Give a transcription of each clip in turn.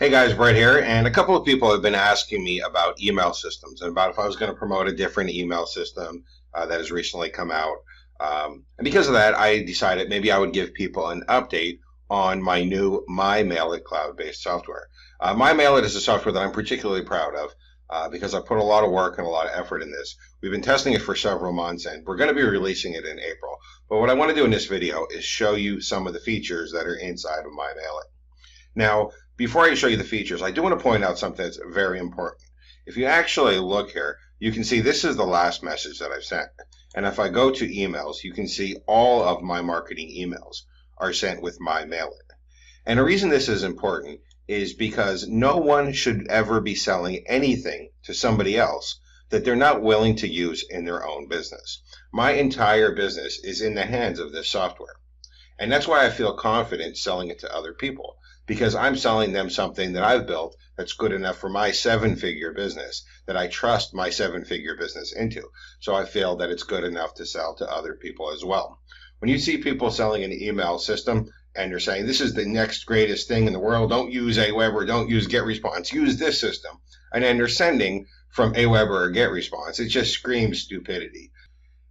Hey guys, Brett here, and a couple of people have been asking me about email systems and about if I was going to promote a different email system that has recently come out. And because of that, I decided maybe I would give people an update on my new myMailIt cloud-based software. myMailIt is a software that I'm particularly proud of because I put a lot of work and a lot of effort in this. We've been testing it for several months, and we're going to be releasing it in April. But what I want to do in this video is show you some of the features that are inside of myMailIt. Now, before I show you the features, I do want to point out something that's very important. If you actually look here, you can see this is the last message that I've sent. And if I go to emails, you can see all of my marketing emails are sent with myMailIt. And the reason this is important is because no one should ever be selling anything to somebody else that they're not willing to use in their own business. My entire business is in the hands of this software. And that's why I feel confident selling it to other people, because I'm selling them something that I've built that's good enough for my seven-figure business, that I trust my seven-figure business into. So I feel that it's good enough to sell to other people as well. When you see people selling an email system and they're saying, this is the next greatest thing in the world, don't use Aweber, don't use GetResponse, use this system, and then they're sending from Aweber or GetResponse, it just screams stupidity.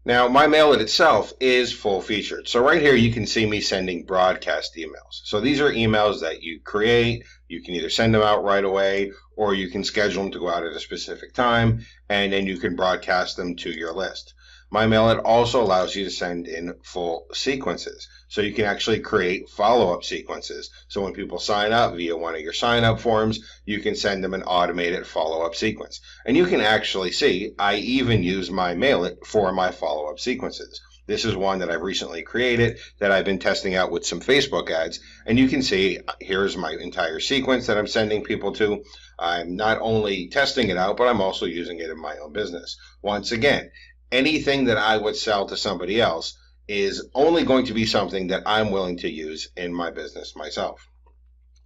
Now, myMailIt itself is full-featured. So right here, you can see me sending broadcast emails. So these are emails that you create. You can either send them out right away, or you can schedule them to go out at a specific time, and then you can broadcast them to your list. myMailIt also allows you to send in full sequences. So you can actually create follow-up sequences. So when people sign up via one of your sign-up forms, you can send them an automated follow-up sequence. And you can actually see, I even use myMailIt for my follow-up sequences. This is one that I've recently created that I've been testing out with some Facebook ads. And you can see, here's my entire sequence that I'm sending people to. I'm not only testing it out, but I'm also using it in my own business. Once again, anything that I would sell to somebody else is only going to be something that I'm willing to use in my business myself.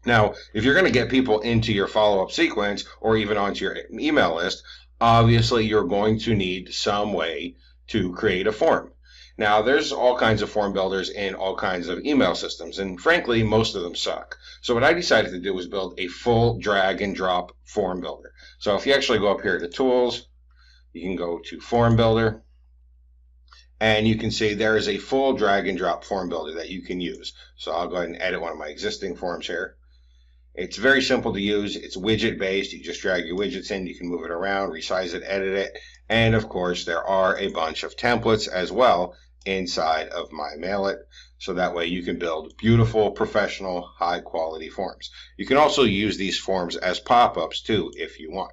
Now, if you're going to get people into your follow-up sequence or even onto your email list, obviously you're going to need some way to create a form. Now, there's all kinds of form builders in all kinds of email systems, and frankly, most of them suck. So what I decided to do was build a full drag and drop form builder. So if you actually go up here to Tools, you can go to Form Builder, and you can see there is a full drag and drop form builder that you can use. So I'll go ahead and edit one of my existing forms here. It's very simple to use. It's widget based. You just drag your widgets in. You can move it around, resize it, edit it. And of course, there are a bunch of templates as well inside of myMailIt. So that way you can build beautiful, professional, high quality forms. You can also use these forms as pop-ups too if you want.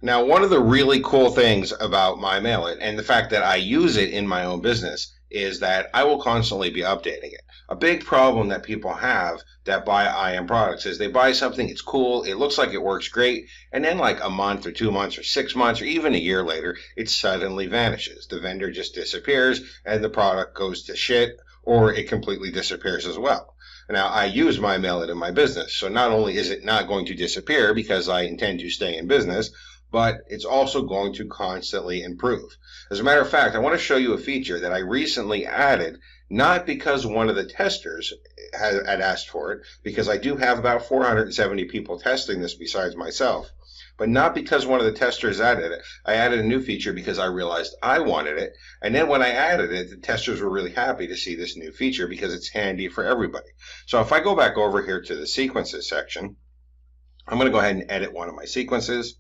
Now, one of the really cool things about myMailIt and the fact that I use it in my own business is that I will constantly be updating it. A big problem that people have that buy IM products is they buy something, it's cool, it looks like it works great, and then like a month or 2 months or 6 months or even a year later, it suddenly vanishes. The vendor just disappears and the product goes to shit, or it completely disappears as well. Now, I use myMailIt in my business, so not only is it not going to disappear because I intend to stay in business, but it's also going to constantly improve. As a matter of fact, I want to show you a feature that I recently added, not because one of the testers had asked for it, because I do have about 470 people testing this besides myself, but not because one of the testers added it. I added a new feature because I realized I wanted it, and then when I added it, the testers were really happy to see this new feature because it's handy for everybody. So if I go back over here to the sequences section, I'm going to go ahead and edit one of my sequences.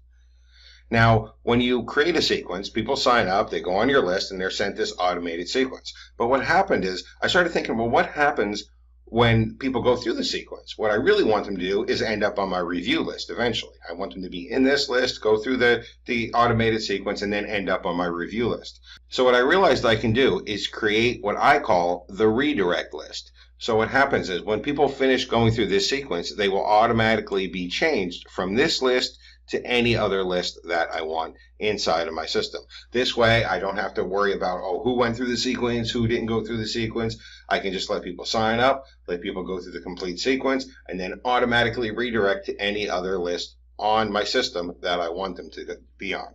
Now, when you create a sequence, people sign up, they go on your list, and they're sent this automated sequence. But what happened is, I started thinking, well, what happens when people go through the sequence? What I really want them to do is end up on my review list eventually. I want them to be in this list, go through the automated sequence, and then end up on my review list. So what I realized I can do is create what I call the redirect list. So what happens is, when people finish going through this sequence, they will automatically be changed from this list to any other list that I want inside of my system. This way, I don't have to worry about, oh, who went through the sequence, who didn't go through the sequence. I can just let people sign up, let people go through the complete sequence, and then automatically redirect to any other list on my system that I want them to be on.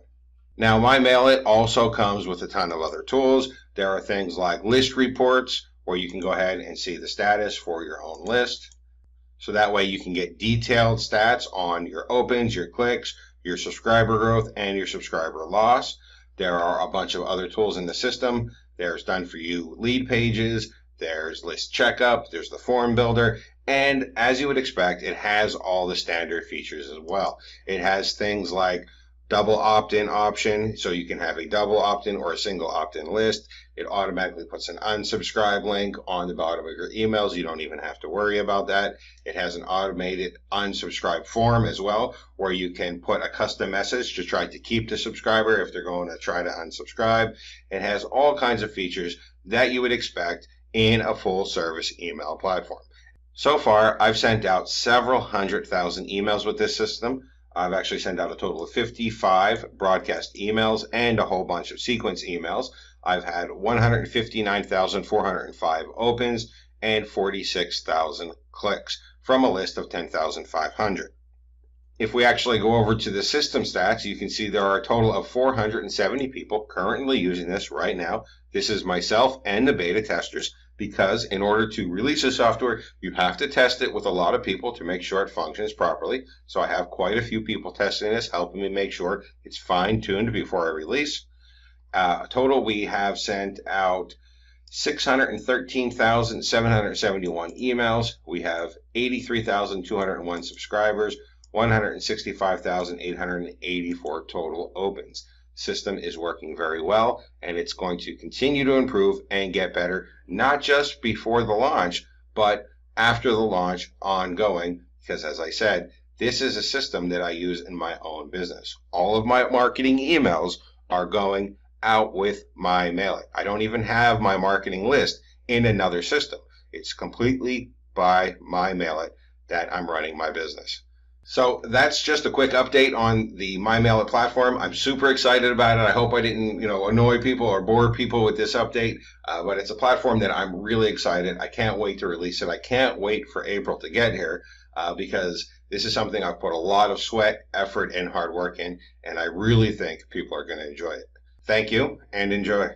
Now, myMailIt also comes with a ton of other tools. There are things like list reports, where you can go ahead and see the status for your own list. So that way you can get detailed stats on your opens, your clicks, your subscriber growth, and your subscriber loss. There are a bunch of other tools in the system. There's done for you lead pages, there's list checkup, there's the form builder, and as you would expect, it has all the standard features as well. It has things like double opt-in option, so you can have a double opt-in or a single opt-in list. It automatically puts an unsubscribe link on the bottom of your emails. You don't even have to worry about that. It has an automated unsubscribe form as well, where you can put a custom message to try to keep the subscriber if they're going to try to unsubscribe. It has all kinds of features that you would expect in a full service email platform. So far, I've sent out several 100,000 emails with this system. I've actually sent out a total of 55 broadcast emails and a whole bunch of sequence emails. I've had 159,405 opens and 46,000 clicks from a list of 10,500. If we actually go over to the system stats, you can see there are a total of 470 people currently using this right now. This is myself and the beta testers, because in order to release the software, you have to test it with a lot of people to make sure it functions properly. So I have quite a few people testing this, helping me make sure it's fine-tuned before I release. Total, we have sent out 613,771 emails. We have 83,201 subscribers, 165,884 total opens. System is working very well, and it's going to continue to improve and get better, not just before the launch, but after the launch ongoing, because as I said, this is a system that I use in my own business. All of my marketing emails are going out with myMailIt. I don't even have my marketing list in another system. It's completely by myMailIt that I'm running my business. So that's just a quick update on the myMailIt platform. I'm super excited about it. I hope I didn't, annoy people or bore people with this update, but it's a platform that I'm really excited. I can't wait to release it. I can't wait for April to get here because this is something I've put a lot of sweat, effort, and hard work in, and I really think people are going to enjoy it. Thank you, and enjoy.